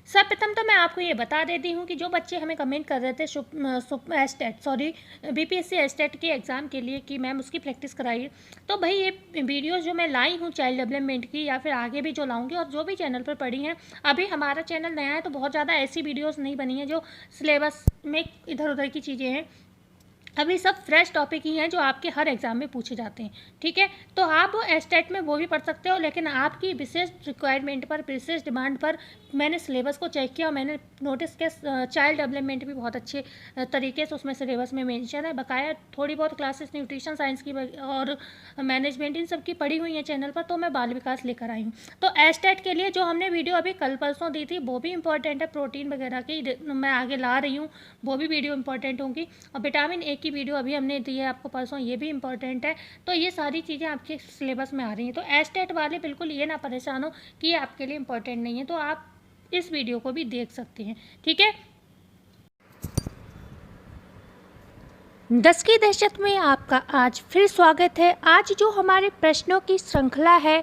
सर्वप्रथम तो मैं आपको ये बता देती हूँ कि जो बच्चे हमें कमेंट कर रहे थे एस्टेट सॉरी बीपीएससी एस्टेट के एग्ज़ाम के लिए कि मैम उसकी प्रैक्टिस कराइए, तो भाई ये वीडियोस जो मैं लाई हूँ चाइल्ड डेवलपमेंट की या फिर आगे भी जो लाऊंगी और जो भी चैनल पर पड़ी हैं, अभी हमारा चैनल नया है तो बहुत ज़्यादा ऐसी वीडियोज़ नहीं बनी है जो सिलेबस में इधर उधर की चीज़ें हैं। अभी सब फ्रेश टॉपिक ही हैं जो आपके हर एग्ज़ाम में पूछे जाते हैं। ठीक है, तो आप एस्टेट में वो भी पढ़ सकते हो, लेकिन आपकी विशेष रिक्वायरमेंट पर, विशेष डिमांड पर मैंने सिलेबस को चेक किया और मैंने नोटिस किया चाइल्ड डेवलपमेंट भी बहुत अच्छे तरीके से उसमें सिलेबस में मेंशन है। बकाया थोड़ी बहुत क्लासेस न्यूट्रिशन साइंस की और मैनेजमेंट इन सब की पढ़ी हुई हैं चैनल पर, तो मैं बाल विकास लेकर आई हूँ। तो एस्टेट के लिए जो हमने वीडियो अभी कल परसों दी थी वो भी इंपॉर्टेंट है, प्रोटीन वगैरह की मैं आगे ला रही हूँ, वो भी वीडियो इंपॉर्टेंट होंगी। और विटामिन ए की वीडियो अभी हमने दी है आपको परसों, ये भी इंपॉर्टेंट है। तो ये सारी चीज़ें आपके सिलेबस में आ रही हैं, तो एस्टेट वाले बिल्कुल ये ना परेशान हो कि ये आपके लिए इंपॉर्टेंट नहीं है, तो आप इस वीडियो को भी देख सकते हैं। ठीक है, 10 की दहशत में आपका आज फिर स्वागत है। आज जो हमारे प्रश्नों की श्रृंखला है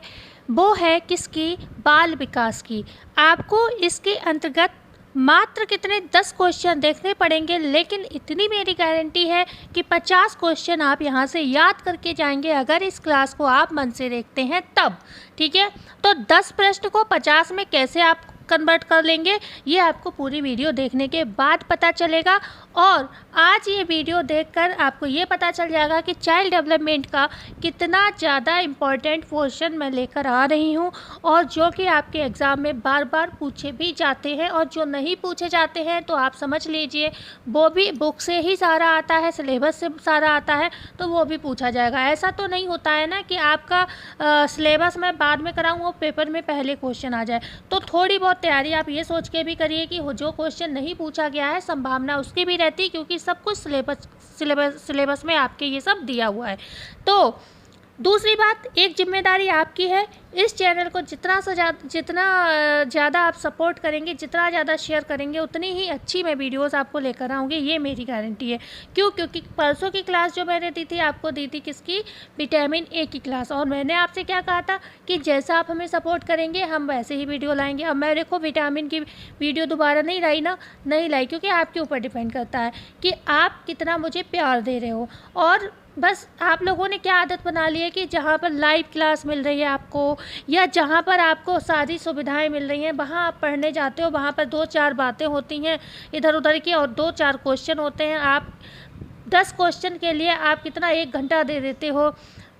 वो है किसकी? बाल विकास की। आपको इसके अंतर्गत मात्र कितने 10 क्वेश्चन देखने पड़ेंगे, लेकिन इतनी मेरी गारंटी है कि 50 क्वेश्चन आप यहाँ से याद करके जाएंगे अगर इस क्लास को आप मन से देखते हैं तब। ठीक है, तो 10 प्रश्न को 50 में कैसे आप कन्वर्ट कर लेंगे ये आपको पूरी वीडियो देखने के बाद पता चलेगा। और आज ये वीडियो देखकर आपको ये पता चल जाएगा कि चाइल्ड डेवलपमेंट का कितना ज़्यादा इम्पोर्टेंट क्वेश्चन मैं लेकर आ रही हूँ, और जो कि आपके एग्ज़ाम में बार बार पूछे भी जाते हैं, और जो नहीं पूछे जाते हैं तो आप समझ लीजिए वो भी बुक से ही सारा आता है, सिलेबस से सारा आता है, तो वो भी पूछा जाएगा। ऐसा तो नहीं होता है ना कि आपका सिलेबस मैं बाद में कराऊँ वो पेपर में पहले क्वेश्चन आ जाए। तो थोड़ी बहुत तैयारी आप ये सोच के भी करिए कि जो क्वेश्चन नहीं पूछा गया है संभावना उसकी भी रहती, क्योंकि सब कुछ सिलेबस में आपके ये सब दिया हुआ है। तो दूसरी बात, एक जिम्मेदारी आपकी है, इस चैनल को जितना ज़्यादा आप सपोर्ट करेंगे, जितना ज़्यादा शेयर करेंगे, उतनी ही अच्छी मैं वीडियोस आपको लेकर आऊँगी, ये मेरी गारंटी है। क्यों? क्योंकि परसों की क्लास जो मैंने दी थी आपको दी थी किसकी? विटामिन ए की क्लास, और मैंने आपसे क्या कहा था कि जैसा आप हमें सपोर्ट करेंगे हम वैसे ही वीडियो लाएंगे। अब मैं देखो विटामिन की वीडियो दोबारा नहीं लाई ना, नहीं लाई, क्योंकि आपके ऊपर डिपेंड करता है कि आप कितना मुझे प्यार दे रहे हो। और बस आप लोगों ने क्या आदत बना ली है कि जहाँ पर लाइव क्लास मिल रही है आपको, या जहाँ पर आपको सारी सुविधाएं मिल रही हैं, वहाँ आप पढ़ने जाते हो, वहाँ पर 2-4 बातें होती हैं इधर उधर की और 2-4 क्वेश्चन होते हैं। आप 10 क्वेश्चन के लिए आप कितना 1 घंटा दे देते हो,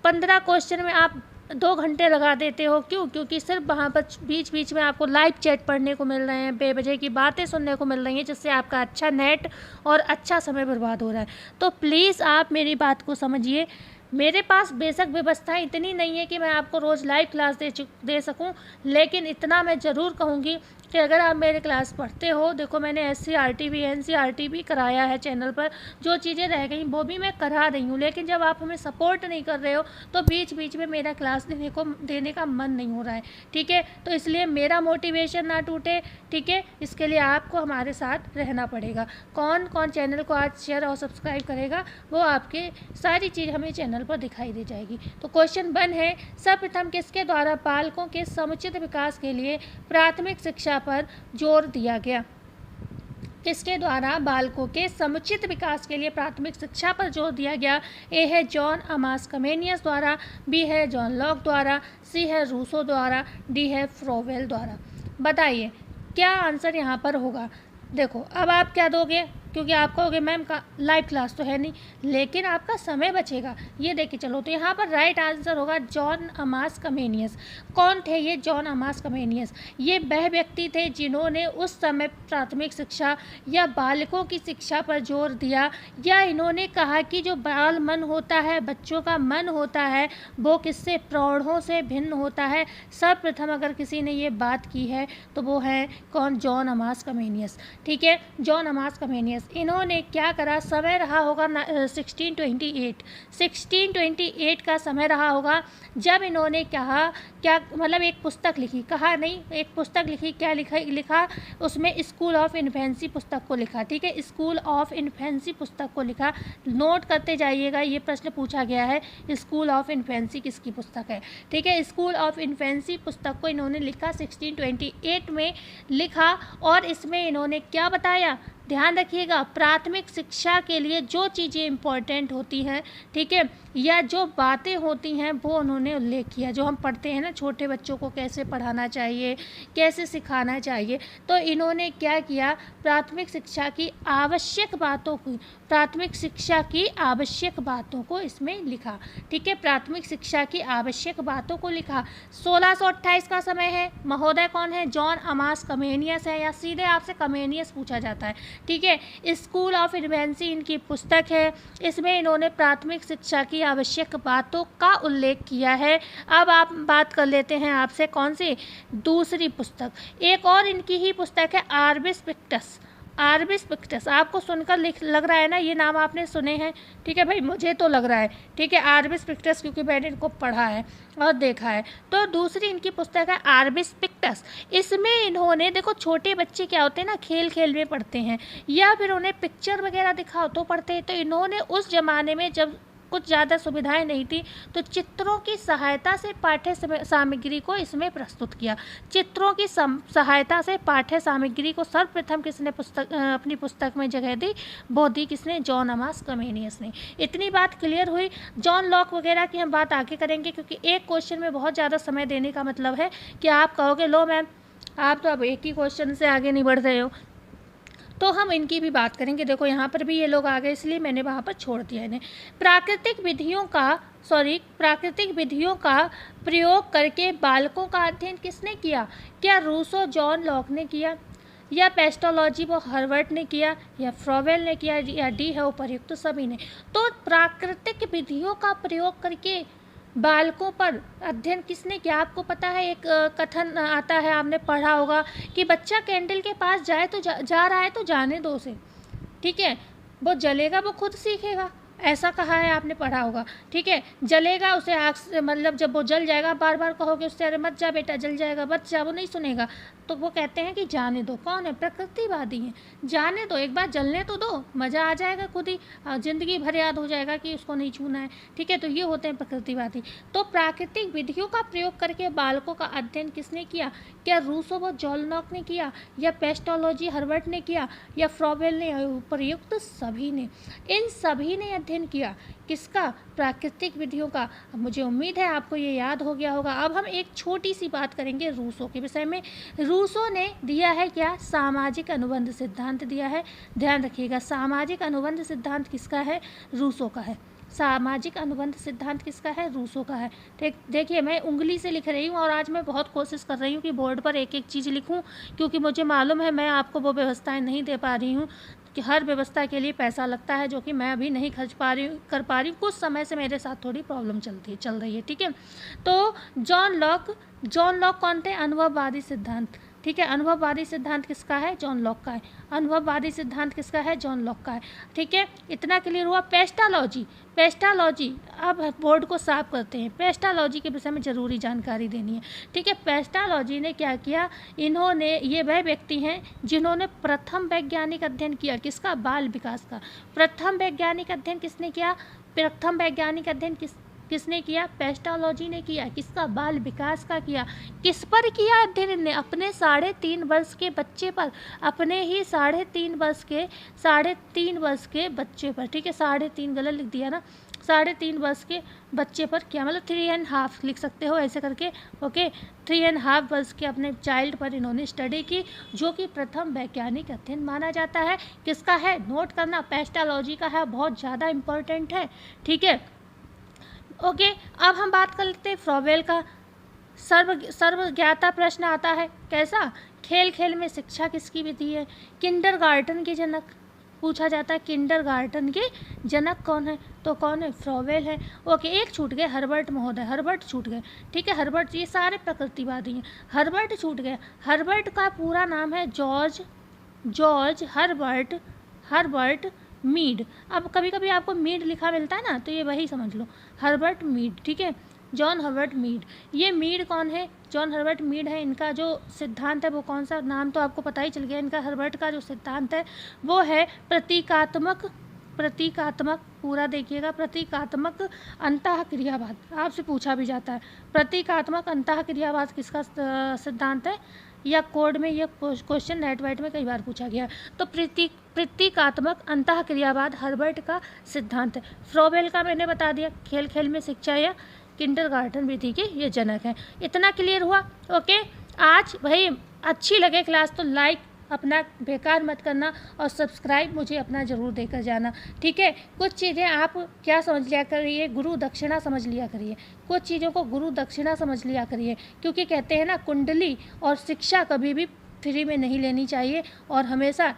15 क्वेश्चन में आप 2 घंटे लगा देते हो। क्यों? क्योंकि सिर्फ वहाँ पर बीच बीच में आपको लाइव चैट पढ़ने को मिल रहे हैं, बेवजह की बातें सुनने को मिल रही हैं, जिससे आपका अच्छा नेट और अच्छा समय बर्बाद हो रहा है। तो प्लीज़ आप मेरी बात को समझिए। मेरे पास बेशक व्यवस्थाएं इतनी नहीं है कि मैं आपको रोज़ लाइव क्लास दे सकूं, लेकिन इतना मैं ज़रूर कहूँगी कि अगर आप मेरे क्लास पढ़ते हो, देखो मैंने SCRT भी NCRT भी कराया है चैनल पर, जो चीज़ें रह गई वो भी मैं करा रही हूँ, लेकिन जब आप हमें सपोर्ट नहीं कर रहे हो तो बीच बीच में मेरा क्लास देने का मन नहीं हो रहा है। ठीक है, तो इसलिए मेरा मोटिवेशन ना टूटे, ठीक है, इसके लिए आपको हमारे साथ रहना पड़ेगा। कौन कौन चैनल को आज शेयर और सब्सक्राइब करेगा वो आपके सारी चीज़ हमें चैनल पर दिखाई दे जाएगी। तो क्वेश्चन 1 है, सर्वप्रथम किसके द्वारा बालकों के समुचित विकास के लिए प्राथमिक शिक्षा पर जोर दिया गया? किसके द्वारा बालकों के समुचित विकास के लिए प्राथमिक शिक्षा पर जोर दिया गया? ए है जॉन अमास कमेनियस द्वारा, बी है जॉन लॉक द्वारा, सी है रूसो द्वारा, डी है फ्रोवेल द्वारा। बताइए क्या आंसर यहाँ पर होगा। देखो अब आप क्या दोगे, क्योंकि आप कहोगे मैम का लाइव क्लास तो है नहीं, लेकिन आपका समय बचेगा, ये देखिए चलो। तो यहाँ पर राइट आंसर होगा जॉन अमास कमेनियस। कौन थे ये जॉन अमास कमेनियस? ये वह व्यक्ति थे जिन्होंने उस समय प्राथमिक शिक्षा या बालकों की शिक्षा पर जोर दिया, या इन्होंने कहा कि जो बाल मन होता है, बच्चों का मन होता है, वो किससे? प्रौढ़ों से भिन्न होता है। सर्वप्रथम अगर किसी ने ये बात की है तो वो है कौन? John अमास Comenius. ठीक है, जॉन अमास कमेनियस। यस, इन्होंने क्या करा, समय रहा होगा 1628 का समय रहा होगा जब इन्होंने कहा, क्या मतलब एक पुस्तक लिखी, कहा नहीं, एक पुस्तक लिखी। क्या लिखा उसमें, स्कूल ऑफ इन्फेंसी पुस्तक को लिखा। ठीक है, स्कूल ऑफ इन्फेंसी पुस्तक को लिखा। नोट करते जाइएगा, ये प्रश्न पूछा गया है, स्कूल ऑफ इन्फेंसी किसकी पुस्तक है। ठीक है, स्कूल ऑफ इन्फेंसी पुस्तक को इन्होंने लिखा 1628 में लिखा। और इसमें इन्होंने क्या बताया, ध्यान रखिएगा, प्राथमिक शिक्षा के लिए जो चीज़ें इम्पोर्टेंट होती हैं, ठीक है, या जो बातें होती हैं वो उन्होंने उल्लेख किया। जो हम पढ़ते हैं ना, छोटे बच्चों को कैसे पढ़ाना चाहिए, कैसे सिखाना चाहिए, तो इन्होंने क्या किया, प्राथमिक शिक्षा की आवश्यक बातों को, प्राथमिक शिक्षा की आवश्यक बातों को इसमें लिखा। ठीक है, प्राथमिक शिक्षा की आवश्यक बातों को लिखा। 1628 का समय है। महोदय कौन है, जॉन अमास कमेनियस है, या सीधे आपसे कमेनियस पूछा जाता है। ठीक है, स्कूल ऑफ इन्फेंसी इनकी पुस्तक है। इसमें इन्होंने प्राथमिक शिक्षा की आवश्यक बातों का उल्लेख किया है। अब आप बात कर लेते हैं आपसे कौन सी, दूसरी पुस्तक। एक और इनकी ही पुस्तक है, आर्बिस पिक्टस। आर्बिस पिक्टस आपको सुनकर लग रहा है ना, ये नाम आपने सुने हैं। ठीक है भाई, मुझे तो लग रहा है। ठीक है, आर्बिस पिक्टस, क्योंकि मैंने इनको पढ़ा है और देखा है। तो दूसरी इनकी पुस्तक है आर्बिस पिक्टस। इसमें इन्होंने, देखो छोटे बच्चे क्या होते हैं ना, खेल खेल में पढ़ते हैं, या फिर उन्हें पिक्चर वगैरह दिखाओ तो पढ़ते हैं। तो इन्होंने उस ज़माने में जब कुछ ज़्यादा सुविधाएं नहीं थी, तो चित्रों की सहायता से पाठ्य सामग्री को इसमें प्रस्तुत किया। चित्रों की सहायता से पाठ्य सामग्री को सर्वप्रथम किसने अपनी पुस्तक में जगह दी, वो दी किसने, जॉन अमास कमेनियस ने। इतनी बात क्लियर हुई। जॉन लॉक वगैरह की हम बात आगे करेंगे, क्योंकि एक क्वेश्चन में बहुत ज़्यादा समय देने का मतलब है कि आप कहोगे लो मैम आप तो अब एक ही क्वेश्चन से आगे नहीं बढ़ रहे हो, तो हम इनकी भी बात करेंगे। देखो यहाँ पर भी ये लोग आ गए, इसलिए मैंने वहाँ पर छोड़ दिया इन्हें। प्राकृतिक विधियों का प्रयोग करके बालकों का अध्ययन किसने किया, क्या रूसो जॉन लॉक ने किया, या पेस्टोलॉजी वो हर्बर्ट ने किया, या फ्रॉवेल ने किया, या डी है उपर्युक्त सभी ने। तो प्राकृतिक विधियों का प्रयोग करके बालकों पर अध्ययन किसने किया। आपको पता है, एक कथन आता है, आपने पढ़ा होगा कि बच्चा कैंडल के पास जाए तो जा रहा है तो जाने दो उसे। ठीक है, वो जलेगा वो खुद सीखेगा, ऐसा कहा है, आपने पढ़ा होगा। ठीक है, जलेगा उसे आग से, मतलब जब वो जल जाएगा, बार बार कहोगे उससे अरे मत जा बेटा जल जाएगा, मत जा, वो नहीं सुनेगा। तो वो कहते हैं कि जाने दो। कौन है, प्रकृतिवादी हैं। जाने दो, एक बार जलने तो दो, मज़ा आ जाएगा खुद ही, ज़िंदगी भर याद हो जाएगा कि उसको नहीं छूना है। ठीक है, तो ये होते हैं प्रकृतिवादी। तो प्राकृतिक विधियों का प्रयोग करके बालकों का अध्ययन किसने किया, क्या रूसो व जॉन लॉक ने किया, या पेस्टोलॉजी हर्बर्ट ने किया, या फ्रॉवेल ने, उपर्युक्त सभी ने। इन सभी ने अध्ययन किया किसका, प्राकृतिक विधियों का। अब मुझे उम्मीद है आपको ये याद हो गया होगा। अब हम एक छोटी सी बात करेंगे रूसो के विषय में। रूसो ने दिया है क्या, सामाजिक अनुबंध सिद्धांत दिया है। ध्यान रखिएगा, सामाजिक अनुबंध सिद्धांत किसका है, रूसो का है। सामाजिक अनुबंध सिद्धांत किसका है, रूसो का है। देखिए मैं उंगली से लिख रही हूँ, और आज मैं बहुत कोशिश कर रही हूँ कि बोर्ड पर एक एक चीज़ लिखूँ, क्योंकि मुझे मालूम है मैं आपको वो व्यवस्थाएं नहीं दे पा रही हूँ, कि हर व्यवस्था के लिए पैसा लगता है, जो कि मैं अभी नहीं कर पा रही हूँ। कुछ समय से मेरे साथ थोड़ी प्रॉब्लम चल रही है। ठीक है, तो जॉन लॉक कौन थे, अनुभववादी सिद्धांत। ठीक है, अनुभववादी सिद्धांत किसका है, जॉन लॉक का है। अनुभववादी सिद्धांत किसका है, जॉन लॉक का है। ठीक है, इतना क्लियर हुआ। पेस्टालॉजी, अब बोर्ड को साफ करते हैं। पेस्टालॉजी के विषय में ज़रूरी जानकारी देनी है। ठीक है, पेस्टालॉजी ने क्या किया, इन्होंने, ये वह व्यक्ति हैं जिन्होंने प्रथम वैज्ञानिक अध्ययन किया किसका, बाल विकास का। प्रथम वैज्ञानिक अध्ययन किसने किया, प्रथम वैज्ञानिक अध्ययन किसने किया, पेस्टालॉजी ने किया। किसका, बाल विकास का किया। किस पर किया अध्ययन ने, अपने 3.5 वर्ष के बच्चे पर, अपने ही 3.5 वर्ष के बच्चे पर। ठीक है, 3.5 गलत लिख दिया ना, 3.5 वर्ष के बच्चे पर क्या, मतलब 3.5 लिख सकते हो ऐसे करके। ओके, 3.5 वर्ष के अपने चाइल्ड पर इन्होंने स्टडी की, जो कि प्रथम वैज्ञानिक अध्ययन माना जाता है। किसका है, नोट करना, पेस्टालॉजी का है, बहुत ज़्यादा इम्पोर्टेंट है। ठीक है, ओके, अब हम बात कर लेते हैं फ्रॉवेल का। सर्वज्ञाता प्रश्न आता है, कैसा, खेल खेल में शिक्षा किसकी विधि है। किंडरगार्टन के जनक पूछा जाता है, किंडरगार्टन के जनक कौन है, तो कौन है, फ्रॉवेल है। ओके, एक छूट गए, हर्बर्ट महोदय, हर्बर्ट छूट गए। ठीक है, हर्बर्ट, ये सारे प्रकृतिवादी हैं, हर्बर्ट छूट गए। हर्बर्ट का पूरा नाम है जॉर्ज हर्बर्ट हर्बर्ट मीड। अब कभी कभी आपको मीड लिखा मिलता है ना, तो ये वही समझ लो, हर्बर्ट मीड, ठीक है, जॉन हर्बर्ट मीड। ये मीड कौन है? जॉन हर्बर्ट मीड है। इनका जो सिद्धांत है वो कौन सा, नाम तो आपको पता ही चल गया। इनका हर्बर्ट का जो सिद्धांत है वो है प्रतीकात्मक पूरा देखिएगा, प्रतीकात्मक अंतःक्रियावाद। आपसे पूछा भी जाता है प्रतीकात्मक अंतःक्रियावाद किसका सिद्धांत है, या कोड में ये क्वेश्चन नेट वाइट में कई बार पूछा गया। तो प्रतीकात्मक अंतःक्रियावाद हर्बर्ट का सिद्धांत है। फ्रोबेल का मैंने बता दिया, खेल खेल में शिक्षा या किंडरगार्टन विधि के ये जनक हैं। इतना क्लियर हुआ? ओके। आज भाई अच्छी लगे क्लास तो लाइक अपना बेकार मत करना, और सब्सक्राइब मुझे अपना ज़रूर देकर जाना, ठीक है। कुछ चीज़ें आप क्या समझ लिया करिए, गुरु दक्षिणा समझ लिया करिए। कुछ चीज़ों को गुरु दक्षिणा समझ लिया करिए, क्योंकि कहते हैं ना, कुंडली और शिक्षा कभी भी फ्री में नहीं लेनी चाहिए। और हमेशा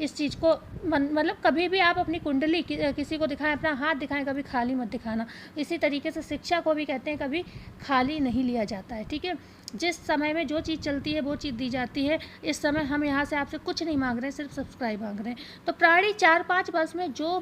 इस चीज़ को मतलब कभी भी आप अपनी कुंडली किसी को दिखाएं, अपना हाथ दिखाएं, कभी खाली मत दिखाना। इसी तरीके से शिक्षा को भी कहते हैं कभी खाली नहीं लिया जाता है, ठीक है। जिस समय में जो चीज़ चलती है वो चीज़ दी जाती है। इस समय हम यहाँ से आपसे कुछ नहीं मांग रहे हैं, सिर्फ सब्सक्राइब मांग रहे हैं। तो प्राणी 4-5 वर्ष में जो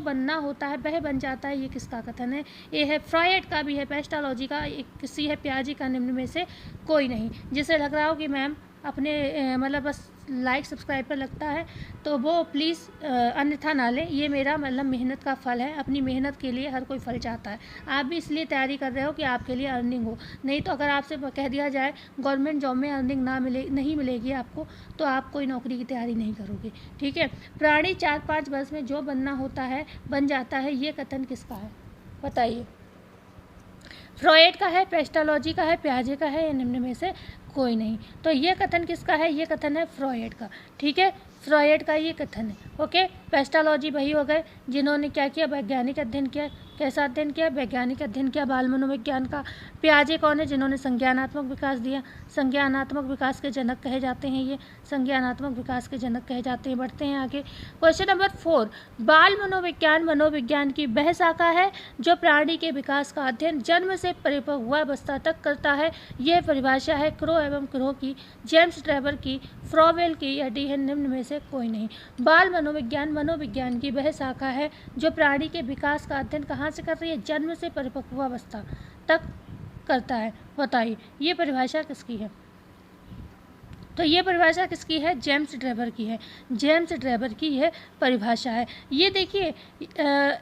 बनना होता है वह बन जाता है, ये किसका कथन है? ये है फ्रॉयड का भी है, पेस्टालॉजी का, एक किसी है पियाजे का, निम्न में से कोई नहीं। जिसे लग रहा हो कि मैम अपने मतलब बस लाइक सब्सक्राइब पर लगता है तो वो प्लीज़ अन्यथा ना लें। ये मेरा मतलब मेहनत का फल है। अपनी मेहनत के लिए हर कोई फल चाहता है। आप भी इसलिए तैयारी कर रहे हो कि आपके लिए अर्निंग हो। नहीं तो अगर आपसे कह दिया जाए गवर्नमेंट जॉब में अर्निंग नहीं मिलेगी आपको, तो आप कोई नौकरी की तैयारी नहीं करोगे, ठीक है। प्राणी 4-5 वर्ष में जो बनना होता है बन जाता है, ये कथन किसका है बताइए? फ्रॉयड का है, पेस्टालॉजी का है, पियाजे का है, या निम्न में से कोई नहीं। तो ये कथन किसका है? ये कथन है फ्रॉयड का, ठीक है। फ्रॉयड का ये कथन है, ओके। पेस्टालॉजी वही हो गए जिन्होंने क्या किया, वैज्ञानिक अध्ययन किया। कैसा अध्ययन किया? वैज्ञानिक अध्ययन किया बाल मनोविज्ञान का। पियाजे कौन है? जिन्होंने संज्ञानात्मक विकास दिया। संज्ञानात्मक विकास के जनक कहे जाते हैं, ये संज्ञानात्मक विकास के जनक कहे जाते हैं। बढ़ते हैं आगे। क्वेश्चन नंबर 4, बाल मनोविज्ञान की वह शाखा है जो प्राणी के विकास का अध्ययन जन्म से परिपक्वावस्था तक करता है। यह परिभाषा है क्रो एवं क्रो की, जेम्स ट्रेवर की, फ्रोवेल की, या डीहन निम्न में से कोई नहीं। बाल मनोविज्ञान की वह शाखा है जो प्राणी के विकास का अध्ययन कहाँ से कर रही है? जन्म से परिपक्वावस्था तक करता है। बताइए ये परिभाषा किसकी है? तो ये परिभाषा किसकी है? जेम्स ट्रेवर की है। जेम्स ट्रेवर की यह परिभाषा है। ये देखिए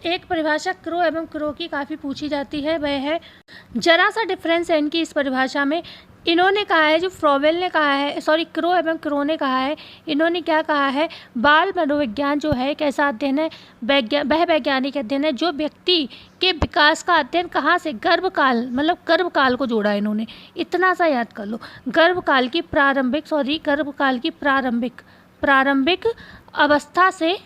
एक परिभाषा क्रो एवं क्रो की काफ़ी पूछी जाती है, वह है, जरा सा डिफरेंस है इनकी इस परिभाषा में। इन्होंने कहा है, जो फ्रोवेल ने कहा है, सॉरी क्रो एवं क्रो ने कहा है, इन्होंने क्या कहा है? बाल मनोविज्ञान जो है कैसा अध्ययन है? वह वैज्ञानिक अध्ययन है जो व्यक्ति के विकास का अध्ययन कहाँ से? गर्भकाल, मतलब गर्भकाल को जोड़ा इन्होंने। इतना सा याद कर लो, गर्भकाल की प्रारंभिक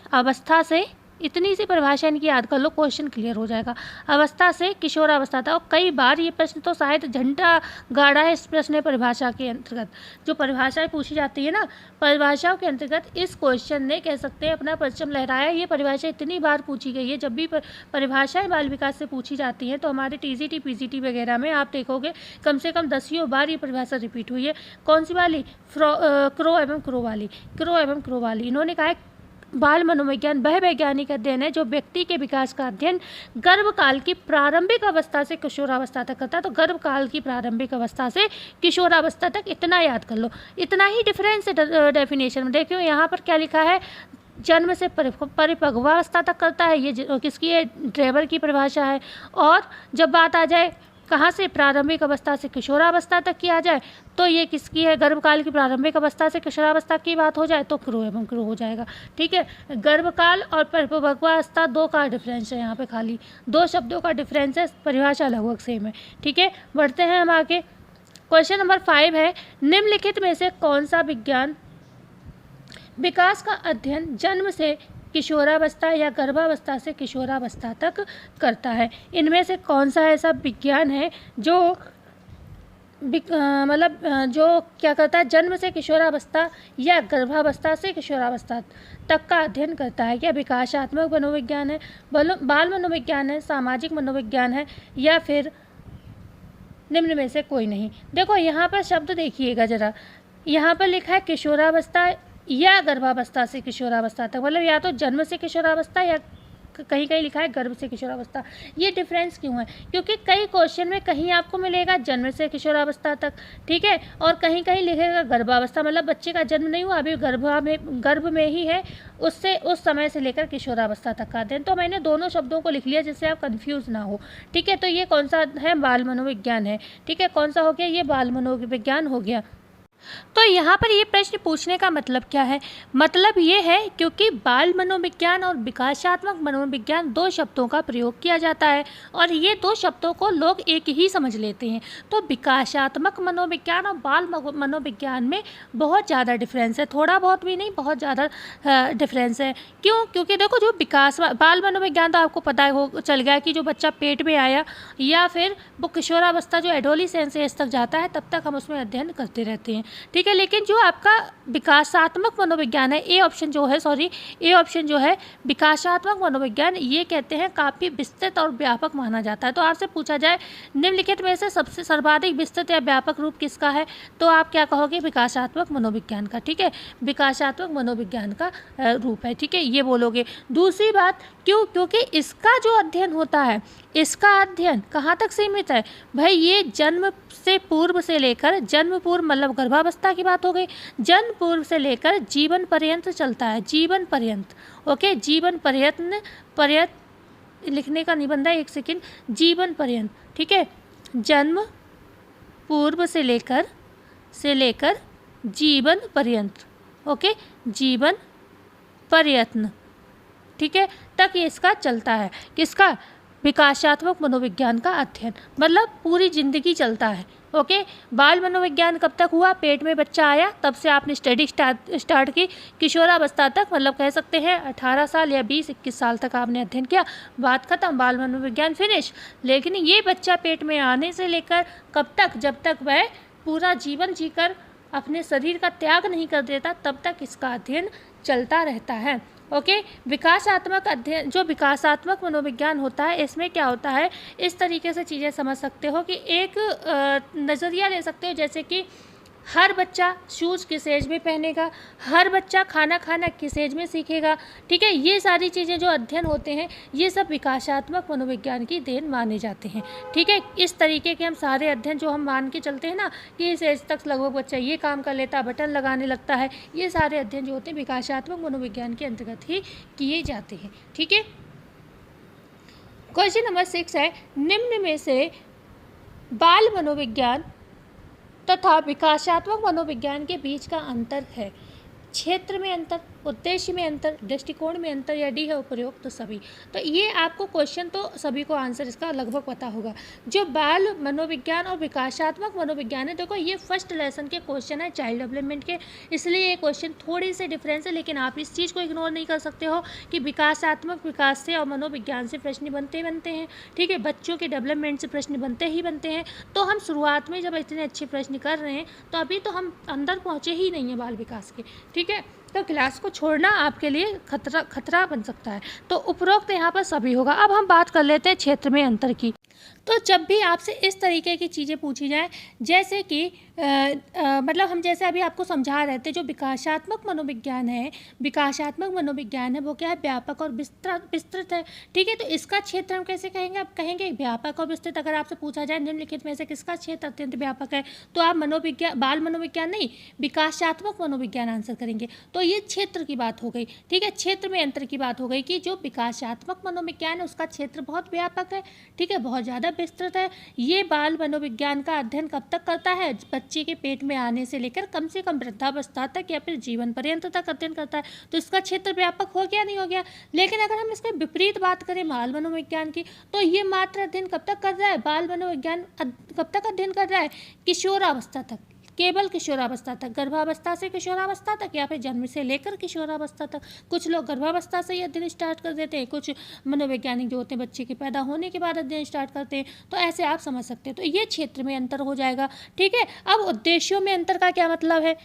अवस्था से इतनी सी परिभाषा इनकी याद कर लो, क्वेश्चन क्लियर हो जाएगा। अवस्था से किशोरावस्था तक। और कई बार ये प्रश्न तो शायद घंटा गाड़ा है इस प्रश्न परिभाषा के अंतर्गत। जो परिभाषाएं पूछी जाती है ना, परिभाषाओं के अंतर्गत इस क्वेश्चन ने कह सकते हैं अपना परचम लहराया। ये परिभाषा इतनी बार पूछी गई है। जब भी परिभाषाएं बाल विकास से पूछी जाती हैं तो हमारे टीजीटी पीजीटी वगैरह में आप देखोगे कम से कम 10 बार ये परिभाषा रिपीट हुई है। कौन सी वाली? क्रो एवं क्रो वाली। इन्होंने कहा है बाल मनोविज्ञान वह वैज्ञानिक अध्ययन है जो व्यक्ति के विकास का अध्ययन गर्भकाल की प्रारंभिक अवस्था से किशोरावस्था तक करता है। तो गर्भकाल की प्रारंभिक अवस्था से किशोरावस्था तक, इतना याद कर लो। इतना ही डिफरेंस है डेफिनेशन में। देखियो यहाँ पर क्या लिखा है? जन्म से परिपक्वावस्था तक करता है, ये किसकी है? ट्रेवर की परिभाषा है। और जब बात आ जाए कहाँ से? प्रारंभिक अवस्था से किशोरावस्था तक किया जाए तो ये किसकी है? गर्भकाल की प्रारंभिक अवस्था से किशोरावस्था की बात हो जाए तो क्रो एवं क्रो हो जाएगा, ठीक है। गर्भकाल और परिपक्वावस्था 2 का डिफरेंस है, यहाँ पे खाली 2 शब्दों का डिफरेंस है, परिभाषा लगभग सेम है, ठीक है। बढ़ते हैं हम आगे। क्वेश्चन नंबर 5 है, निम्नलिखित में से कौन सा विज्ञान विकास का अध्ययन जन्म से किशोरावस्था या गर्भावस्था से किशोरावस्था तक करता है? इनमें से कौन सा ऐसा विज्ञान है जो मतलब जो क्या करता है? जन्म से किशोरावस्था या गर्भावस्था से किशोरावस्था तक का अध्ययन करता है? क्या विकासात्मक मनोविज्ञान है, बाल मनोविज्ञान है, सामाजिक मनोविज्ञान है, या फिर निम्न में से कोई नहीं? देखो यहाँ पर शब्द देखिएगा ज़रा, यहाँ पर लिखा है किशोरावस्था या गर्भावस्था से किशोरावस्था तक, मतलब या तो जन्म से किशोरावस्था या कहीं कहीं लिखा है गर्भ से किशोरावस्था। ये डिफरेंस क्यों है? क्योंकि कई क्वेश्चन में कहीं आपको मिलेगा जन्म से किशोरावस्था तक, ठीक है, और कहीं कहीं लिखेगा गर्भावस्था, मतलब बच्चे का जन्म नहीं हुआ, अभी गर्भ में ही है, उससे उस समय से लेकर किशोरावस्था तक का अध्ययन। तो मैंने दोनों शब्दों को लिख लिया जिससे आप कंफ्यूज ना हो, ठीक है। तो ये कौन सा है? बाल मनोविज्ञान है, ठीक है। कौन सा हो गया? ये बाल मनोविज्ञान हो गया। तो यहाँ पर ये प्रश्न पूछने का मतलब क्या है? मतलब ये है क्योंकि बाल मनोविज्ञान और विकासात्मक मनोविज्ञान दो शब्दों का प्रयोग किया जाता है और ये दो शब्दों को लोग एक ही समझ लेते हैं। तो विकासात्मक मनोविज्ञान और बाल मनोविज्ञान में बहुत ज़्यादा डिफरेंस है, थोड़ा बहुत भी नहीं, बहुत ज़्यादा डिफरेंस है। क्यों? क्योंकि देखो, जो बाल मनोविज्ञान तो आपको पता हो चल गया कि जो बच्चा पेट में आया या फिर वो किशोरावस्था जो एडोलिसेंस एज तक जाता है तब तक हम उसमें अध्ययन करते रहते हैं, ठीक है। लेकिन जो आपका विकासात्मक मनोविज्ञान है, ए ऑप्शन जो है विकासात्मक मनोविज्ञान, ये कहते हैं काफ़ी विस्तृत और व्यापक माना जाता है। तो आपसे पूछा जाए निम्नलिखित में से सबसे सर्वाधिक विस्तृत या व्यापक रूप किसका है, तो आप क्या कहोगे? विकासात्मक मनोविज्ञान का, ठीक है, विकासात्मक मनोविज्ञान का रूप है, ठीक है, ये बोलोगे। दूसरी बात, क्यों? क्योंकि इसका जो अध्ययन होता है, इसका अध्ययन कहाँ तक सीमित है भाई? ये जन्म से पूर्व से लेकर, जन्म पूर्व मतलब गर्भावस्था की बात हो गई, जन्म पूर्व से लेकर जीवन पर्यंत चलता है, जीवन पर्यंत, ओके, जीवन पर्यंत लिखने का निबंध है, एक सेकंड, जीवन पर्यंत, ठीक है, जन्म पूर्व से लेकर जीवन पर्यंत, ओके, जीवन पर्यंत, ठीक है, तक ये इसका चलता है। किसका? विकासात्मक मनोविज्ञान का अध्ययन, मतलब पूरी जिंदगी चलता है, ओके। बाल मनोविज्ञान कब तक हुआ? पेट में बच्चा आया तब से आपने स्टडी स्टार्ट की, किशोरावस्था तक, मतलब कह सकते हैं 18 साल या 20-21 साल तक आपने अध्ययन किया, बात खत्म, बाल मनोविज्ञान फिनिश। लेकिन ये बच्चा पेट में आने से लेकर कब तक? जब तक वह पूरा जीवन जीकर अपने शरीर का त्याग नहीं कर देता तब तक इसका अध्ययन चलता रहता है, ओके। विकासात्मक अध्ययन, जो विकासात्मक मनोविज्ञान होता है, इसमें क्या होता है, इस तरीके से चीज़ें समझ सकते हो कि एक नज़रिया ले सकते हो, जैसे कि हर बच्चा शूज़ किस एज में पहनेगा, हर बच्चा खाना खाना किस एज में सीखेगा, ठीक है। ये सारी चीज़ें जो अध्ययन होते हैं ये सब विकासात्मक मनोविज्ञान की देन माने जाते हैं, ठीक है। इस तरीके के हम सारे अध्ययन जो हम मान के चलते हैं ना कि इस एज तक लगभग बच्चा ये काम कर लेता, बटन लगाने लगता है, ये सारे अध्ययन जो होते हैं विकासात्मक मनोविज्ञान के अंतर्गत ही किए जाते हैं, ठीक है। क्वेश्चन नंबर 6 है, निम्न में से बाल मनोविज्ञान तथा विकासात्मक मनोविज्ञान के बीच का अंतर है। क्षेत्र में अंतर, उद्देश्य में अंतर, दृष्टिकोण में अंतर, या डी है उपरोक्त तो सभी। तो ये आपको क्वेश्चन तो सभी को आंसर इसका लगभग पता होगा। जो बाल मनोविज्ञान और विकासात्मक मनोविज्ञान है, देखो ये फर्स्ट लेसन के क्वेश्चन है चाइल्ड डेवलपमेंट के, इसलिए ये क्वेश्चन थोड़ी सी डिफरेंस है, लेकिन आप इस चीज़ को इग्नोर नहीं कर सकते हो कि विकासात्मक विकास से और मनोविज्ञान से प्रश्न बनते हैं, ठीक है, बच्चों के डेवलपमेंट से प्रश्न बनते हैं। तो हम शुरुआत में जब इतने अच्छे प्रश्न कर रहे हैं तो अभी तो हम अंदर पहुँचे ही नहीं हैं बाल विकास के, ठीक है। तो क्लास को छोड़ना आपके लिए खतरा बन सकता है। तो उपरोक्त यहाँ पर सभी होगा। अब हम बात कर लेते हैं क्षेत्र में अंतर की। तो जब भी आपसे इस तरीके की चीज़ें पूछी जाए, जैसे कि मतलब हम जैसे अभी आपको समझा रहे थे, जो विकासात्मक मनोविज्ञान है वो क्या है? व्यापक और विस्तृत है, ठीक है। तो इसका क्षेत्र हम कैसे कहेंगे? आप कहेंगे व्यापक और विस्तृत। अगर आपसे पूछा जाए निम्नलिखित में से किसका क्षेत्र अत्यंत व्यापक है, तो आप बाल मनोविज्ञान नहीं, विकासात्मक मनोविज्ञान आंसर करेंगे। तो ये क्षेत्र की बात हो गई, ठीक है, क्षेत्र में अंतर की बात हो गई कि जो विकासात्मक मनोविज्ञान है उसका क्षेत्र बहुत व्यापक है, ठीक है, बहुत ज़्यादा विस्तृत है। ये बाल मनोविज्ञान का अध्ययन कब तक करता है? बच्चे के पेट में आने से लेकर कम से कम वृद्धावस्था तक या फिर जीवन पर्यंत तक अध्ययन करता है। तो इसका क्षेत्र व्यापक हो गया, नहीं हो गया? लेकिन अगर हम इसके विपरीत बात करें बाल मनोविज्ञान की, तो ये मात्र अध्ययन कब तक कर रहा है? बाल मनोविज्ञान कब तक अध्ययन कर रहा है? किशोरावस्था तक, केवल किशोरावस्था तक, गर्भावस्था से किशोरावस्था तक, या फिर जन्म से लेकर किशोरावस्था तक। कुछ लोग गर्भावस्था से ही अध्ययन स्टार्ट कर देते हैं, कुछ मनोवैज्ञानिक जो होते हैं बच्चे के पैदा होने के बाद अध्ययन स्टार्ट करते हैं। तो ऐसे आप समझ सकते हैं। तो ये क्षेत्र में अंतर हो जाएगा, ठीक है। अब उद्देश्यों में अंतर का क्या मतलब है?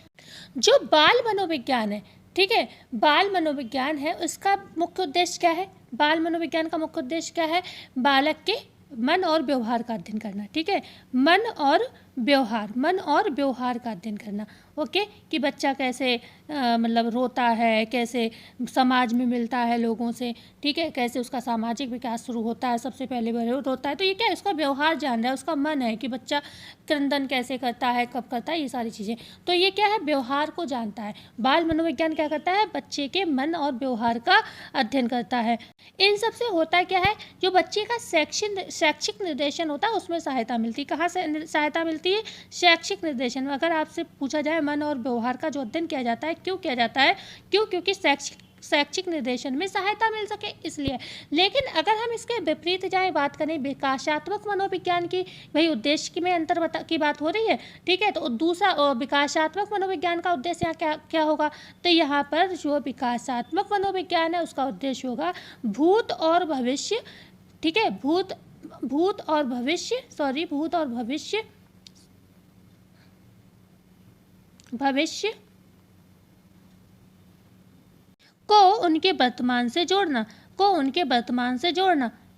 जो बाल मनोविज्ञान है, ठीक है, बाल मनोविज्ञान है, उसका मुख्य उद्देश्य क्या है? बाल मनोविज्ञान का मुख्य उद्देश्य क्या है? बालक के मन और व्यवहार का अध्ययन करना, ठीक है, मन और व्यवहार, मन और व्यवहार का अध्ययन करना। ओके, कि बच्चा कैसे मतलब रोता है, कैसे समाज में मिलता है लोगों से, ठीक है, कैसे उसका सामाजिक विकास शुरू होता है, सबसे पहले वह रोता है, तो ये क्या है, उसका व्यवहार जान रहा है, उसका मन है कि बच्चा क्रंदन कैसे करता है, कब करता है, ये सारी चीज़ें, तो ये क्या है, व्यवहार को जानता है। बाल मनोविज्ञान क्या करता है, बच्चे के मन और व्यवहार का अध्ययन करता है। इन सब से होता क्या है, जो बच्चे का शैक्षिक निर्देशन होता है उसमें सहायता मिलती है। कहाँ से सहायता मिलती है, शैक्षिक निर्देशन में। अगर आपसे पूछा जाए मन और व्यवहार का जो अध्ययन किया जाता है, क्यों किया जाता है, क्योंकि शैक्षिक निर्देशन में सहायता मिल सके इसलिए। लेकिन अगर हम इसके विपरीत जाए, बात करें विकासात्मक मनोविज्ञान की, भाई उद्देश्य की में अंतर की बात हो रही है, ठीक है, तो दूसरा विकासात्मक मनोविज्ञान का उद्देश्य यहाँ क्या क्या होगा, तो यहाँ पर जो विकासात्मक मनोविज्ञान है उसका उद्देश्य होगा भूत और भविष्य, ठीक है, भूत और भविष्य को उनके वर्तमान से जोड़ना,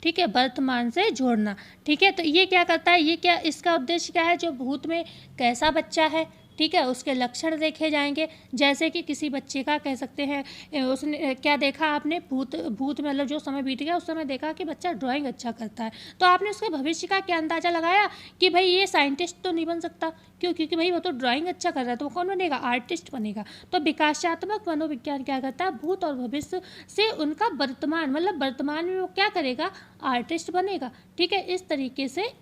ठीक है, वर्तमान से जोड़ना, ठीक है। तो ये क्या करता है, ये क्या, इसका उद्देश्य क्या है, जो भूत में कैसा बच्चा है, ठीक है, उसके लक्षण देखे जाएंगे। जैसे कि किसी बच्चे का कह सकते हैं, उसने क्या देखा आपने, भूत में मतलब जो समय बीत गया उस समय देखा कि बच्चा ड्राइंग अच्छा करता है, तो आपने उसके भविष्य का क्या अंदाजा लगाया कि भाई ये साइंटिस्ट तो नहीं बन सकता, क्यों, क्योंकि भाई वो तो ड्राइंग अच्छा कर रहा है, तो वो कौन बनेगा, आर्टिस्ट बनेगा। तो विकासात्मक मनोविज्ञान क्या करता है, भूत और भविष्य से उनका वर्तमान, मतलब वर्तमान में वो क्या करेगा, आर्टिस्ट बनेगा, ठीक है, इस तरीके से,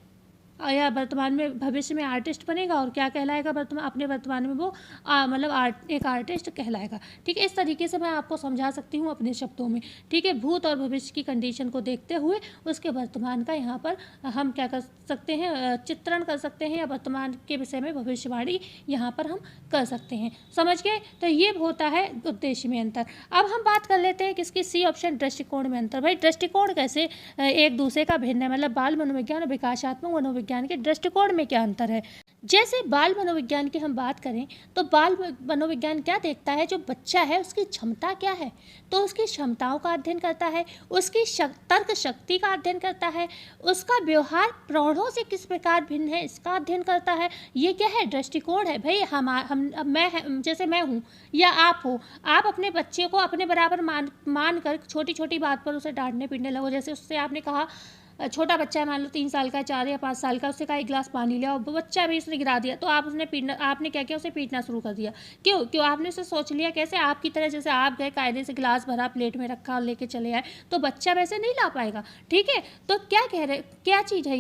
या वर्तमान में भविष्य में आर्टिस्ट बनेगा और क्या कहलाएगा, अपने वर्तमान में वो मतलब एक आर्टिस्ट कहलाएगा, ठीक है। इस तरीके से मैं आपको समझा सकती हूँ अपने शब्दों में, ठीक है। भूत और भविष्य की कंडीशन को देखते हुए उसके वर्तमान का यहाँ पर हम क्या कर सकते हैं, चित्रण कर सकते हैं, या वर्तमान के विषय में भविष्यवाणी यहाँ पर हम कर सकते हैं, समझ गए। तो ये होता है उद्देश्य में अंतर। अब हम बात कर लेते हैं किसकी, सी ऑप्शन, दृष्टिकोण में अंतर। भाई दृष्टिकोण कैसे एक दूसरे का भिन्न है, मतलब बाल मनोविज्ञान और विकासात्मक मनोविज्ञान के दृष्टिकोण में क्या अंतर है। जैसे बाल मनोविज्ञान की हम बात करें तो बाल मनोविज्ञान क्या देखता है, जो बच्चा है उसकी क्षमता क्या है, तो उसकी क्षमताओं का अध्ययन करता है, उसकी तर्क शक्ति का अध्ययन करता है, उसका व्यवहार प्रौढ़ों से किस प्रकार भिन्न है इसका अध्ययन करता है। ये क्या है, दृष्टिकोण है। भाई मैं जैसे मैं हूँ या आप हो, आप अपने बच्चे को अपने बराबर मान कर छोटी छोटी बात पर उसे डांटने पीटने लगो। जैसे उससे आपने कहा, छोटा बच्चा है, मान लो 3 साल का, 4 या 5 साल का, उससे कहा 1 गिलास पानी लिया और बच्चा भी उसने गिरा दिया, तो आपने क्या किया, उसे पीटना शुरू कर दिया। क्यों आपने उसे सोच लिया कैसे, आपकी तरह, जैसे आप गए कायदे से गिलास भरा, प्लेट में रखा और लेके चले आए, तो बच्चा वैसे नहीं ला पाएगा, ठीक है। तो क्या कह रहे, क्या चीज़ है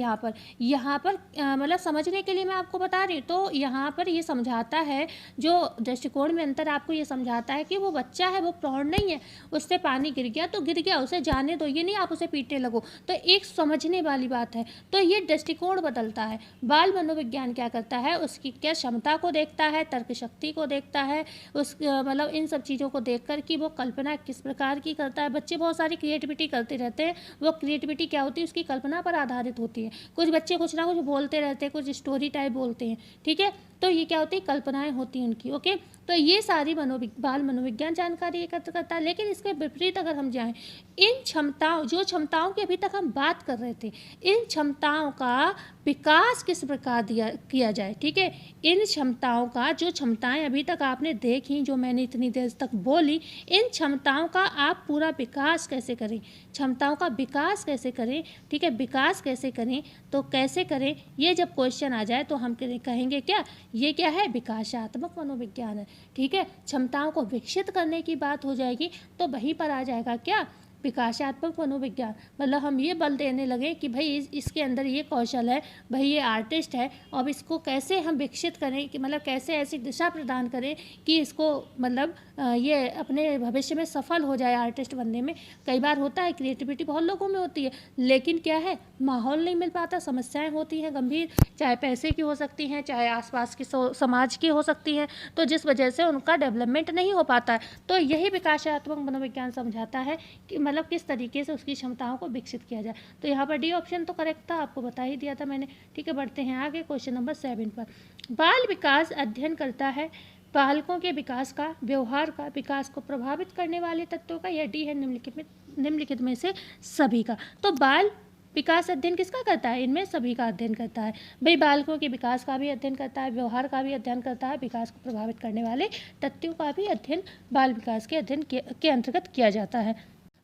यहाँ पर मतलब समझने के लिए मैं आपको बता रही हूँ। तो यहाँ पर ये समझाता है, जो दृष्टिकोण में अंतर आपको ये समझाता है कि वो बच्चा है, वो प्रौढ़ नहीं है, उससे पानी गिर गया तो गिर गया, उसे जाने दो, ये नहीं आप उसे पीटने लगो। तो एक समझने वाली बात है। तो ये दृष्टिकोण बदलता है। बाल मनोविज्ञान क्या करता है, उसकी क्या क्षमता को देखता है, तर्क शक्ति को देखता है, उस मतलब इन सब चीज़ों को देखकर कि वो कल्पना किस प्रकार की करता है। बच्चे बहुत सारी क्रिएटिविटी करते रहते हैं, वो क्रिएटिविटी क्या होती है, उसकी कल्पना पर आधारित होती है। कुछ बच्चे कुछ ना कुछ बोलते रहते हैं, कुछ स्टोरी टाइप बोलते हैं, ठीक है, तो ये क्या होती है, कल्पनाएं होती हैं उनकी, ओके। तो ये सारी बाल मनोविज्ञान जानकारी एकत्र करता है। लेकिन इसके विपरीत अगर हम जाएं, इन क्षमताओं की अभी तक हम बात कर रहे थे, इन क्षमताओं का विकास किस प्रकार किया जाए, ठीक है। इन क्षमताओं का, जो क्षमताएं अभी तक आपने देखी, जो मैंने इतनी देर तक बोली, इन क्षमताओं का आप पूरा विकास कैसे करें, क्षमताओं का विकास कैसे करें, ठीक है, विकास कैसे करें, तो कैसे करें, ये जब क्वेश्चन आ जाए तो हम कहेंगे क्या, ये क्या है, विकासात्मक मनोविज्ञान है, ठीक है। क्षमताओं को विकसित करने की बात हो जाएगी तो वहीं पर आ जाएगा क्या, विकासात्मक मनोविज्ञान। मतलब हम ये बल देने लगे कि भाई इसके अंदर ये कौशल है, भाई ये आर्टिस्ट है, अब इसको कैसे हम विकसित करें, कि मतलब कैसे ऐसी दिशा प्रदान करें कि इसको मतलब ये अपने भविष्य में सफल हो जाए आर्टिस्ट बनने में। कई बार होता है, क्रिएटिविटी बहुत लोगों में होती है, लेकिन क्या है, माहौल नहीं मिल पाता, समस्याएं होती हैं गंभीर, चाहे पैसे की हो सकती हैं, चाहे आसपास की समाज की हो सकती हैं, तो जिस वजह से उनका डेवलपमेंट नहीं हो पाता है। तो यही विकासात्मक मनोविज्ञान समझाता है कि मतलब किस तरीके से उसकी क्षमताओं को विकसित किया जाए। तो यहाँ पर डी ऑप्शन तो करेक्ट था, आपको बता ही दिया था मैंने, ठीक है। बढ़ते हैं आगे क्वेश्चन नंबर 7 पर। बाल विकास अध्ययन करता है बालकों के विकास का, व्यवहार का, विकास को प्रभावित करने वाले तत्वों का, या डी है निम्नलिखित में से सभी का। तो बाल विकास अध्ययन किसका करता है? इनमें सभी का अध्ययन करता है। भाई बालकों के विकास का भी अध्ययन करता है, व्यवहार का भी अध्ययन करता है, विकास को प्रभावित करने वाले तथ्यों का भी अध्ययन बाल विकास के अध्ययन के अंतर्गत किया जाता है।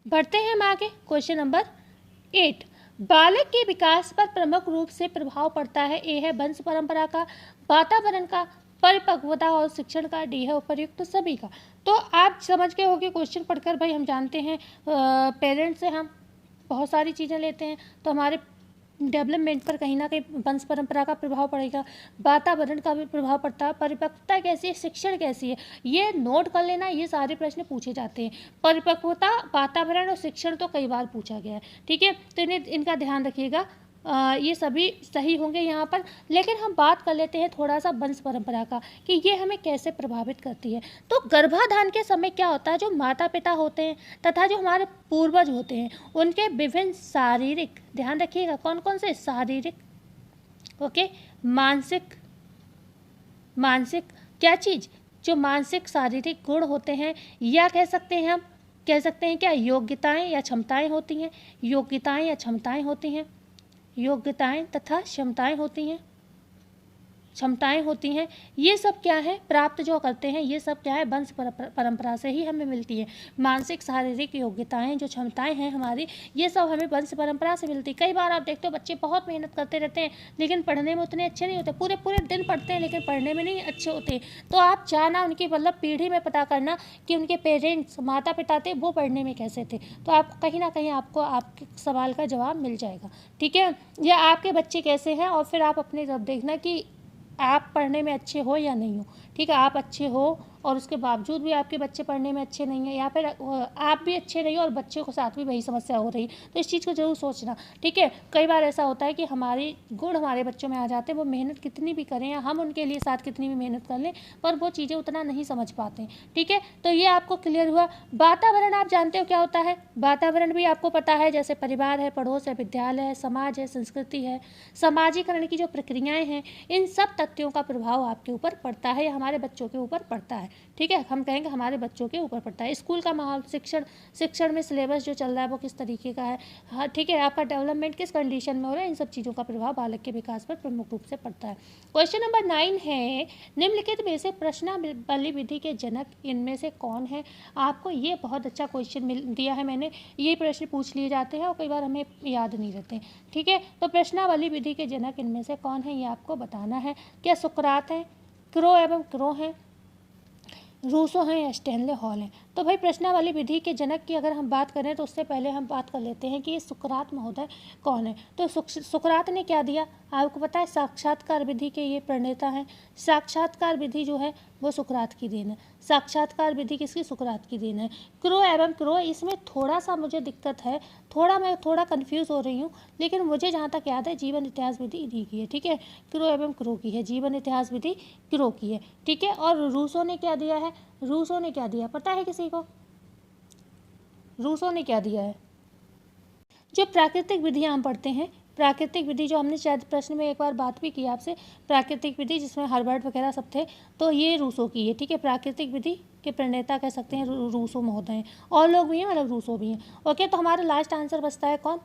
बढ़ते हैं हम आगे। क्वेश्चन नंबर 8, बालक के विकास पर प्रमुख रूप से प्रभाव पड़ता है। ए है वंश परंपरा का, वातावरण का, परिपक्वता और शिक्षण का, डी है उपर्युक्त सभी का। तो आप समझ गए होंगे क्वेश्चन पढ़कर, भाई हम जानते हैं पेरेंट्स से हम बहुत सारी चीज़ें लेते हैं, तो हमारे डेवलपमेंट पर कहीं ना कहीं वंश परंपरा का प्रभाव पड़ेगा, वातावरण का भी प्रभाव पड़ता है, परिपक्वता कैसी है, शिक्षण कैसी है, ये नोट कर लेना। ये सारे प्रश्न पूछे जाते हैं। परिपक्वता, वातावरण और शिक्षण तो कई बार पूछा गया है, ठीक है, तो इनका ध्यान रखिएगा। ये सभी सही होंगे यहाँ पर। लेकिन हम बात कर लेते हैं थोड़ा सा वंश परंपरा का कि ये हमें कैसे प्रभावित करती है। तो गर्भाधान के समय क्या होता है, जो माता पिता होते हैं तथा जो हमारे पूर्वज होते हैं उनके विभिन्न शारीरिक, ध्यान रखिएगा कौन कौन से, शारीरिक, ओके, मानसिक क्या चीज़, जो मानसिक शारीरिक गुण होते हैं, या कह सकते हैं हम, कह सकते हैं क्या, योग्यताएं या क्षमताएं होती हैं, योग्यताएं या क्षमताएं होती हैं, योग्यताएं तथा क्षमताएं होती हैं, ये सब क्या है, प्राप्त जो करते हैं, ये सब क्या है, वंश परंपरा से ही हमें मिलती है। मानसिक शारीरिक योग्यताएं, जो क्षमताएं हैं हमारी, ये सब हमें वंश परंपरा से मिलती है। कई बार आप देखते हो बच्चे बहुत मेहनत करते रहते हैं लेकिन पढ़ने में उतने अच्छे नहीं होते, पूरे पूरे दिन पढ़ते हैं लेकिन पढ़ने में नहीं अच्छे होते। तो आप जाना उनकी मतलब पीढ़ी में पता करना कि उनके पेरेंट्स, माता पिता थे, वो पढ़ने में कैसे थे, तो आप कहीं ना कहीं आपको आपके सवाल का जवाब मिल जाएगा, ठीक है, या आपके बच्चे कैसे हैं, और फिर आप अपने जब देखना कि आप पढ़ने में अच्छे हो या नहीं हो, ठीक है, आप अच्छे हो और उसके बावजूद भी आपके बच्चे पढ़ने में अच्छे नहीं हैं, या फिर आप भी अच्छे नहीं हो और बच्चों के साथ भी वही समस्या हो रही, तो इस चीज़ को जरूर सोचना, ठीक है। कई बार ऐसा होता है कि हमारी गुण हमारे बच्चों में आ जाते हैं, वो मेहनत कितनी भी करें या हम उनके लिए साथ कितनी भी मेहनत कर लें, पर वो चीज़ें उतना नहीं समझ पाते, ठीक है। तो ये आपको क्लियर हुआ। वातावरण आप जानते हो क्या होता है, वातावरण भी आपको पता है, जैसे परिवार है, पड़ोस है, विद्यालय है, समाज है, संस्कृति है, सामाजिकरण की जो प्रक्रियाएँ हैं, इन सब तथ्यों का प्रभाव आपके ऊपर पड़ता है या हमारे बच्चों के ऊपर पड़ता है, ठीक है, हम कहेंगे हमारे बच्चों के ऊपर पड़ता है। स्कूल का माहौल, शिक्षण में सिलेबस जो चल रहा है वो किस तरीके का है, हाँ, ठीक है, आपका डेवलपमेंट किस कंडीशन में हो रहा है, इन सब चीज़ों का प्रभाव बालक के विकास पर प्रमुख रूप से पड़ता है। क्वेश्चन नंबर 9 है, निम्नलिखित में से प्रश्नावली विधि के जनक इनमें से कौन है। आपको ये बहुत अच्छा क्वेश्चन दिया है मैंने, ये प्रश्न पूछ लिए जाते हैं और कई बार हमें याद नहीं रहते, ठीक है। तो प्रश्नावली विधि के जनक इनमें से कौन है, ये आपको बताना है। क्या सुकरात है, क्रो एवं क्रो हैं, रूसो हैं या स्टैनले हॉल हैं। तो भाई प्रश्नावली विधि के जनक की अगर हम बात करें तो उससे पहले हम बात कर लेते हैं कि ये सुकरात महोदय कौन है। तो सुकरात ने क्या दिया, आपको पता है, साक्षात्कार विधि के ये प्रणेता हैं। साक्षात्कार विधि जो है वो सुकरात की देन है, साक्षात्कार विधि किसकी, सुकरात की देन है। क्रो एवं क्रो, इसमें थोड़ा सा मुझे दिक्कत है, मैं थोड़ा कन्फ्यूज़ हो रही हूँ, लेकिन मुझे जहाँ तक याद है जीवन इतिहास विधि इन्हीं की है, ठीक है, क्रो एवं क्रो की है, जीवन इतिहास विधि क्रो की है, ठीक है। और रूसो ने क्या दिया है, रूसो ने क्या दिया पता है किसी को, रूसो ने क्या दिया है, जो प्राकृतिक विधियाँ हम पढ़ते हैं, प्राकृतिक विधि जो हमने शायद प्रश्न में एक बार बात भी की आपसे, प्राकृतिक विधि जिसमें हर्बर्ट वगैरह सब थे, तो ये रूसो की है, ठीक है, प्राकृतिक विधि के प्रणेता कह सकते हैं रूसो महोदय हैं, और लोग भी हैं मतलब रूसो भी हैं, ओके। तो हमारा लास्ट आंसर बचता है कौन,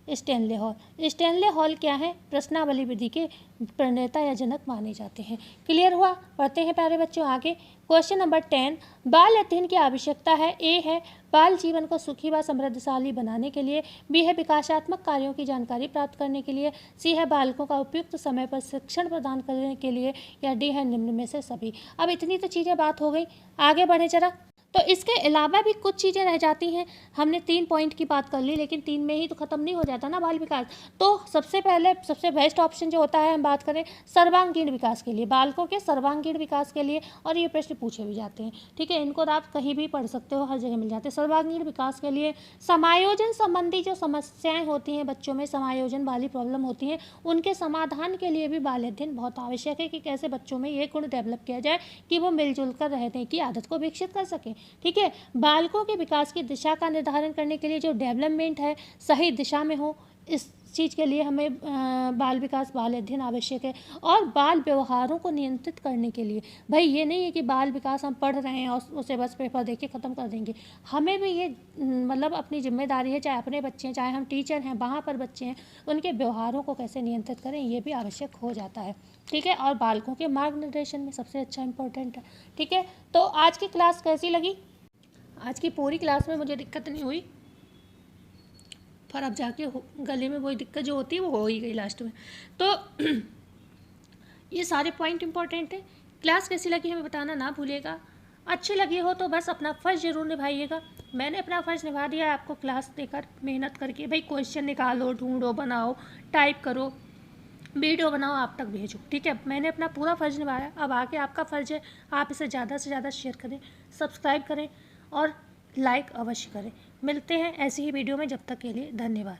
स्टैनले हॉल। स्टैनले हॉल क्या है, प्रश्नावली विधि के प्रणेता या जनक माने जाते हैं। क्लियर हुआ। पढ़ते हैं प्यारे बच्चों आगे। क्वेश्चन नंबर 10, बाल अध्ययन की आवश्यकता है। ए है बाल जीवन को सुखी व समृद्धशाली बनाने के लिए, बी है विकासात्मक कार्यों की जानकारी प्राप्त करने के लिए, सी है बालकों का उपयुक्त समय पर शिक्षण प्रदान करने के लिए, या डी है निम्न में से सभी। अब इतनी तो चीज़ें बात हो गई, आगे बढ़े जरा। तो इसके अलावा भी कुछ चीज़ें रह जाती हैं। हमने 3 पॉइंट की बात कर ली, लेकिन 3 में ही तो ख़त्म नहीं हो जाता ना बाल विकास। तो सबसे पहले सबसे बेस्ट ऑप्शन जो होता है, हम बात करें सर्वांगीण विकास के लिए, बालकों के सर्वांगीण विकास के लिए, और ये प्रश्न पूछे भी जाते हैं, ठीक है, इनको आप कहीं भी पढ़ सकते हो, हर जगह मिल जाते हैं। सर्वांगीण विकास के लिए समायोजन संबंधी जो समस्याएँ होती हैं बच्चों में, समायोजन वाली प्रॉब्लम होती हैं, उनके समाधान के लिए भी बाल अध्ययन बहुत आवश्यक है कि कैसे बच्चों में ये गुण डेवलप किया जाए कि वो मिलजुल कर रहने की आदत को विकसित कर सकें, ठीक है। बालकों के विकास की दिशा का निर्धारण करने के लिए जो डेवलपमेंट है सही दिशा में हो, इस चीज़ के लिए हमें बाल विकास बाल अध्ययन आवश्यक है। और बाल व्यवहारों को नियंत्रित करने के लिए, भाई ये नहीं है कि बाल विकास हम पढ़ रहे हैं और उसे बस पेपर दे के ख़त्म कर देंगे। हमें भी ये मतलब अपनी जिम्मेदारी है, चाहे अपने बच्चे हैं, चाहे हम टीचर हैं, वहाँ पर बच्चे हैं, उनके व्यवहारों को कैसे नियंत्रित करें, ये भी आवश्यक हो जाता है। ठीक है, और बालकों के मार्गदर्शन में सबसे अच्छा इम्पोर्टेंट है। ठीक है, तो आज की क्लास कैसी लगी? आज की पूरी क्लास में मुझे दिक्कत नहीं हुई, पर अब जाके गले में वही दिक्कत जो होती है वो हो ही गई लास्ट में। तो ये सारे पॉइंट इंपॉर्टेंट है। क्लास कैसी लगी हमें बताना ना भूलिएगा। अच्छी लगी हो तो बस अपना फ़र्ज़ ज़रूर निभाइएगा। मैंने अपना फ़र्ज़ निभा दिया, आपको क्लास देकर मेहनत करके, भाई क्वेश्चन निकालो, ढूंढो, बनाओ, टाइप करो, वीडियो बनाओ, आप तक भेजो। ठीक है, मैंने अपना पूरा फ़र्ज़ निभाया। अब आगे आपका फ़र्ज़ है, आप इसे ज़्यादा से ज़्यादा शेयर करें, सब्सक्राइब करें और लाइक अवश्य करें। मिलते हैं ऐसी ही वीडियो में, जब तक के लिए धन्यवाद।